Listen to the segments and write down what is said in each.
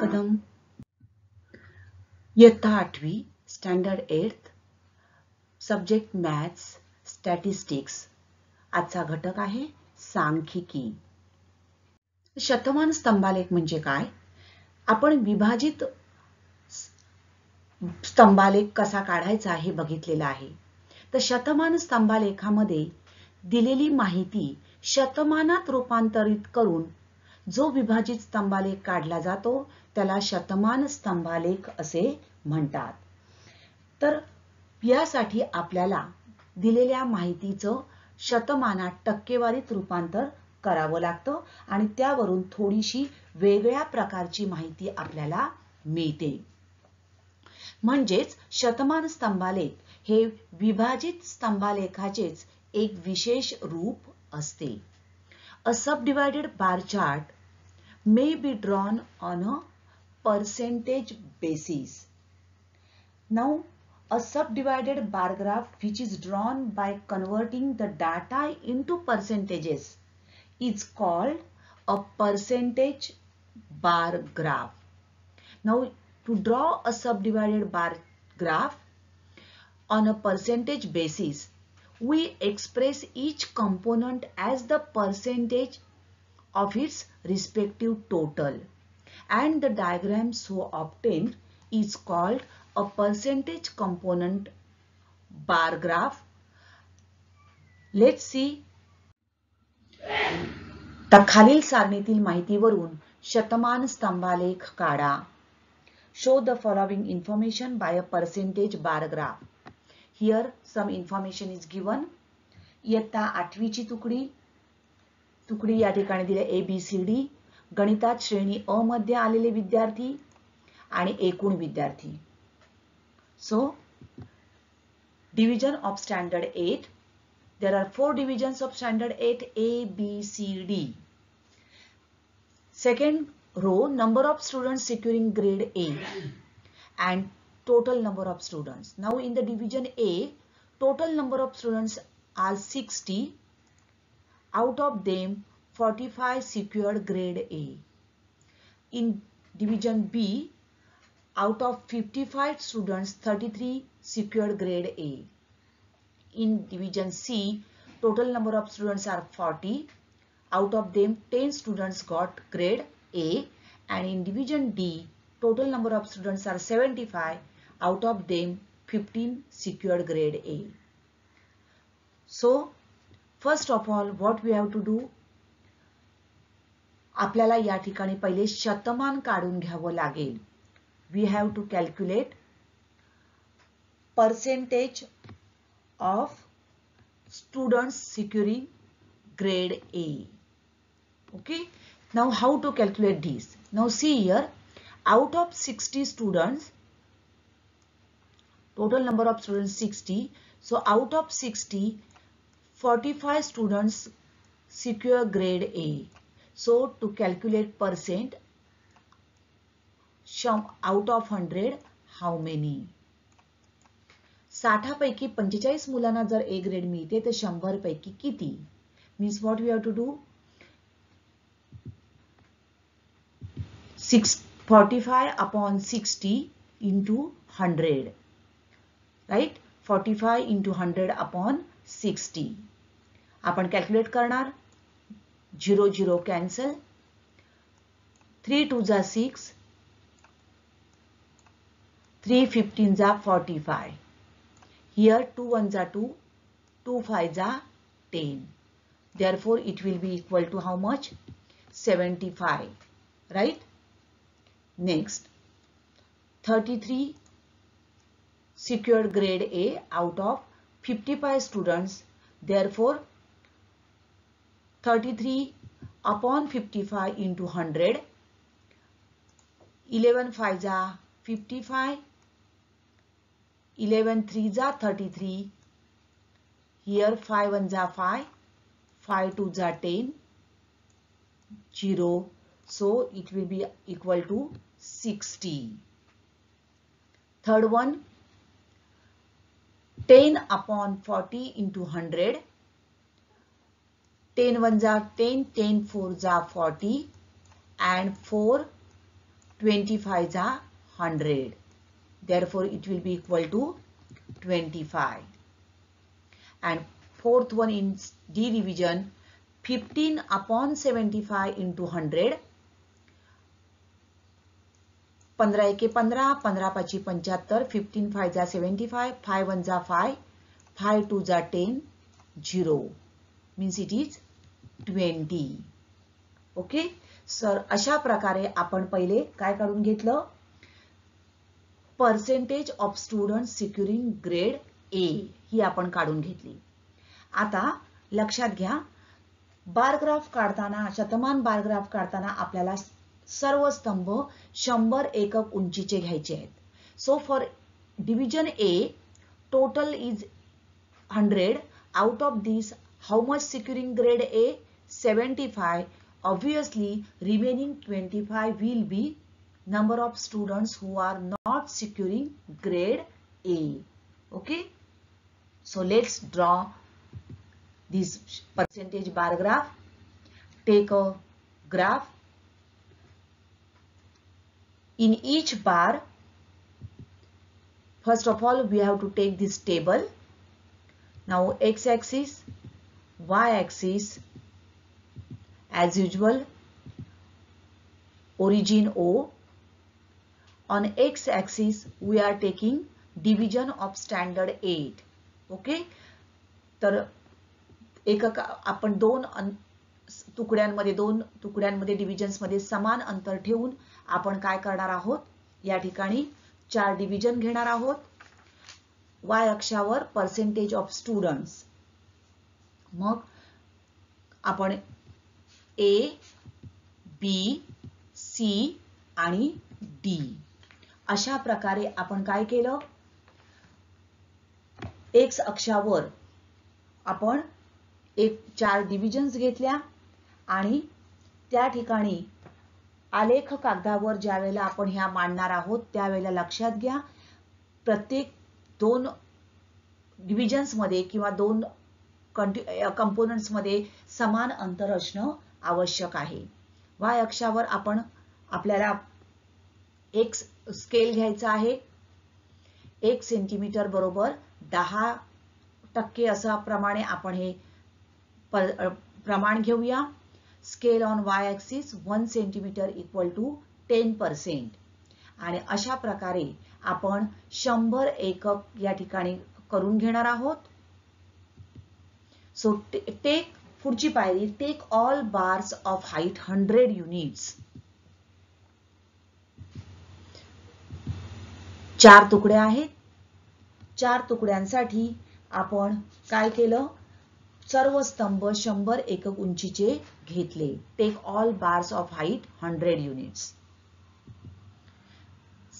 कदम इयत्ता 8वी standard 8th subject maths statistics आजचा घटक आहे सांख्यिकी। शतमान स्तंभालेख म्हणजे काय? आपण विभाजित स्तंभालेख कसा काढायचा हे बघितलेलं आहे। तर शतमान स्तंभालेखामध्ये दिलेली माहिती शतमानात रूपांतरित करून जो विभाजित स्तंभालेख काढला जातो त्याला शतमान स्तंभालेख असे म्हणतात। तर यासाठी आपल्याला दिलेल्या माहितीचं शतमानात टक्केवारीत रूपांतर करावं लागतं आणि त्यावरून थोडीशी वेगळ्या प्रकारची माहिती आपल्याला मिळते। म्हणजेच शतमान स्तंभालेख हे विभाजित स्तंभालेखाचेच एक विशेष रूप असते। A subdivided bar chart may be drawn on a percentage basis. Now, a subdivided bar graph which is drawn by converting the data into percentages is called a percentage bar graph. Now, to draw a subdivided bar graph on a percentage basis, we express each component as the percentage of its respective total, and the diagram so obtained is called a percentage component bar graph. Let's see. तर खालील सारणीतील माहितीवरून शतमान स्तंभालेख काढा. Show the following information by a percentage bar graph. Here some information is given. इयत्ता 8वीची तुकडी या ठिकाणी दिले ABCD, गणितात श्रेणी अ मध्ये आलेले विद्यार्थी आणि एकूण विद्यार्थी. So division of standard 8. There are 4 divisions of standard 8 A, B, C, D. Second row, number of students securing grade A and total number of students. Now in the division A, total number of students are 60. Out of them 45 secured grade A. In division B, out of 55 students 33 secured grade A. In division C, total number of students are 40. Out of them 10 students got grade A, and in division D, total number of students are 75. Out of them 15 secured grade A. So first of all, what we have to do, आपल्याला या ठिकाणी पहिले शतमान काढून घ्यावं लागेल. We have to calculate percentage of students securing grade A. Okay. Now how to calculate this? Now see here, out of 60 students, total number of students 60. So out of 60, 45 students secure grade A. So to calculate percent, out of 100, how many? 60 पैकी 45 मुलांना जर A grade मिळते तर 100 पैकी किती? Means what we have to do? 45 upon 60 into 100. Right? 45 into 100 upon 60. आपण calculate करणार. 0 0 cancel. 3 2 जा 6. 3 15 जा 45. Here 2 1 जा 2. 2 5 जा 10. Therefore it will be equal to how much? 75. Right? Next, 33 secured grade A out of 55 students. Therefore, 33 upon 55 into 100. 11 5 जा 55. 11 3 जा 33. Here 5 1 जा 5. 5 2 जा 10. 0. So it will be equal to 60. Third one, 10 upon 40 into 100. 10 1 जा 10, 10 4 जा 40, and 4 25 are 100. Therefore, it will be equal to 25. And fourth one in D division, 15 upon 75 into 100. 15 एके 15, 15 पाची 75, 15 5 जा 75, 5 1 जा 5, 5 2 जा 10, 0. Means it is 20. Okay sir, अशा प्रकारे आपण पहिले काय काढून घेतलं, percentage of student securing grade A ही आपण काढून घेतली. आता लक्षात घ्या, बारग्राफ काढताना, शतमान बारग्राफ काढताना आपल्याला सर्व स्तंभ 100 एकक उंचीचे घ्यायचे आहेत. So for division A total is 100. Out of this how much securing grade A 75. Obviously remaining 25 will be number of students who are not securing grade A. Okay, so let's draw this percentage bar graph. Take a graph. In each bar, first of all we have to take this table. Now x-axis, y-axis, as usual, origin O. On x-axis we are taking division of standard 8. Okay, तर आपण दोन तुकड्यांमध्ये divisions मध्ये समान अंतर ठेवून आपण काय करणार आहोत, या ठिकाणी 4 डिव्हिजन घेणार आहोत. y अक्षावर पर्सेंटेज ऑफ स्टुडंट्स, मग आपण A, B, C आणि D अशा प्रकारे आपण काय केलं, X अक्षावर आपण 4 डिव्हिजन्स घेतल्या आणि त्या ठिकाणी आलेख कागदावर ज्या वेळेला आपण ह्या मांडणार आहोत त्यावेळेला लक्षात घ्या, प्रत्येक 2 डिव्हिजन्स मध्ये किंवा 2 कंपोनेंट्स मध्ये समान अंतर असणं आवश्यक आहे. y अक्षावर आपल्याला एक स्केल घ्यायचा आहे. 1 सेंटीमीटर बरोबर 10% असा प्रमाणे आपण हे प्रमाण घेऊया. Scale on y axis 1 centimetre equal to 10%. आणि अशा प्रकारे आपण 100 एकक या ठिकाणी करून घेणार आहोत. सो टेक पुढची पायरी, take all bars of height 100 units. 4 तुकडे आहेत. 4 तुकड्यांसाठी आपण काय केलं, सर्व स्तंभ 100 एकक उंचीचे घेतले. Take all bars of height 100 units.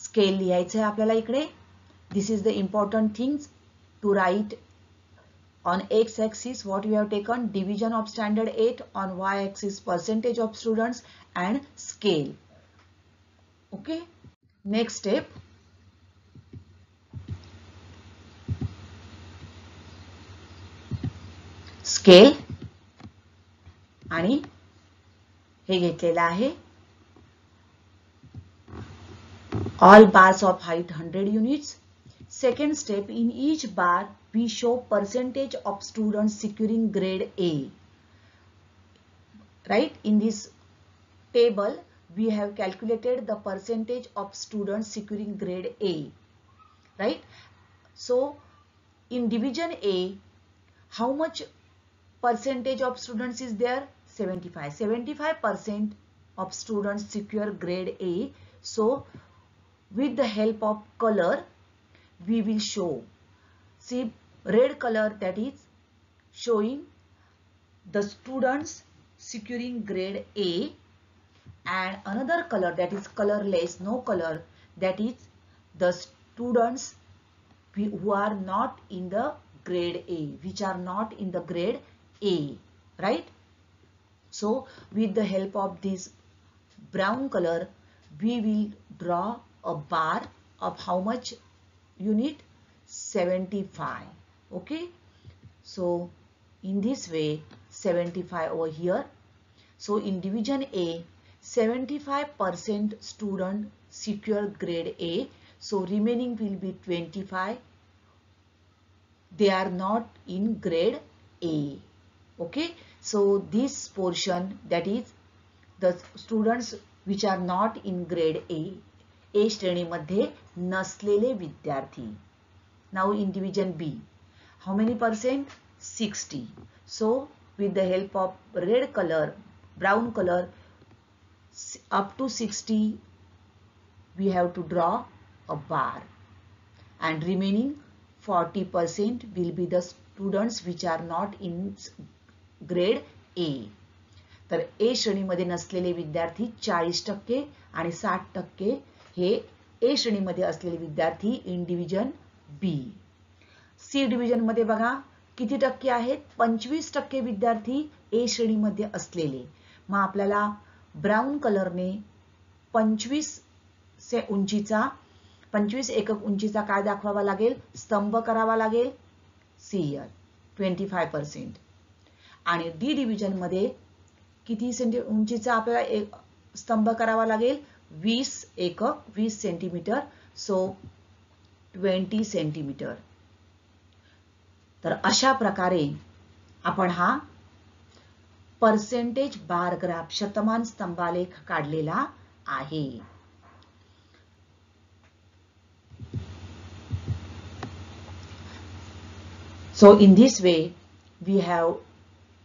Scale लिहायचं आहे आपल्याला इकडे. This is the important things to write. On x-axis, what we have taken, division of standard 8. On y-axis, percentage of students and scale. Okay. Next step. Scale. आणि हे घेतलेलं आहे. All bars of height 100 units. Second step, in each bar we show percentage of students securing grade A. Right, in this table we have calculated the percentage of students securing grade A. Right, so in division A, how much percentage of students is there? 75. 75% of students secure grade A. So with the help of color we will show. See, red color, that is showing the students securing grade A, and another color, that is colorless, no color, that is the students who are not in the grade A, which are not in the grade A, right? So with the help of this brown color we will draw a bar of how much unit? 75. Okay, so in this way 75 over here. So in division A 75% student secure grade A, so remaining will be 25. They are not in grade A. Okay, so this portion, that is the students which are not in grade A श्रेणीमध्ये नसलेले विद्यार्थी. Now in division B, how many percent? 60. So with the help of red color, brown color, up to 60 we have to draw a bar, and remaining 40% will be the students which are not in grade A. तर A श्रेणीमध्ये नसलेले विद्यार्थी 40% आणि 60% हे A श्रेणीमध्ये असलेले विद्यार्थी in division B. C division मध्ये बघा किती टक्के आहेत? 25% विद्यार्थी A श्रेणीमध्ये असलेले. मग आपल्याला ब्राउन कलरने 25 एकक उंचीचा काय दाखवावा लागेल? स्तंभ करावा लागेल. CL 25%. आणि D डिव्हिजन मध्ये किती उंचीचा आपल्याला एक स्तंभ करावा लागेल? 20 एकक 20 सेंटीमीटर, सो 20 सेंटीमीटर. तर अशा प्रकारे आपण हा पर्सेंटेज बार ग्राफ शतमान स्तंभालेख काढलेला आहे. So in this way we have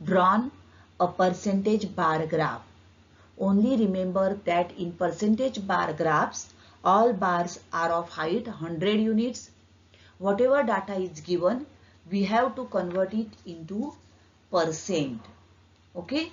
drawn a percentage bar graph. Only remember that in percentage bar graphs all bars are of height 100 units. Whatever data is given we have to convert it into percent. Okay,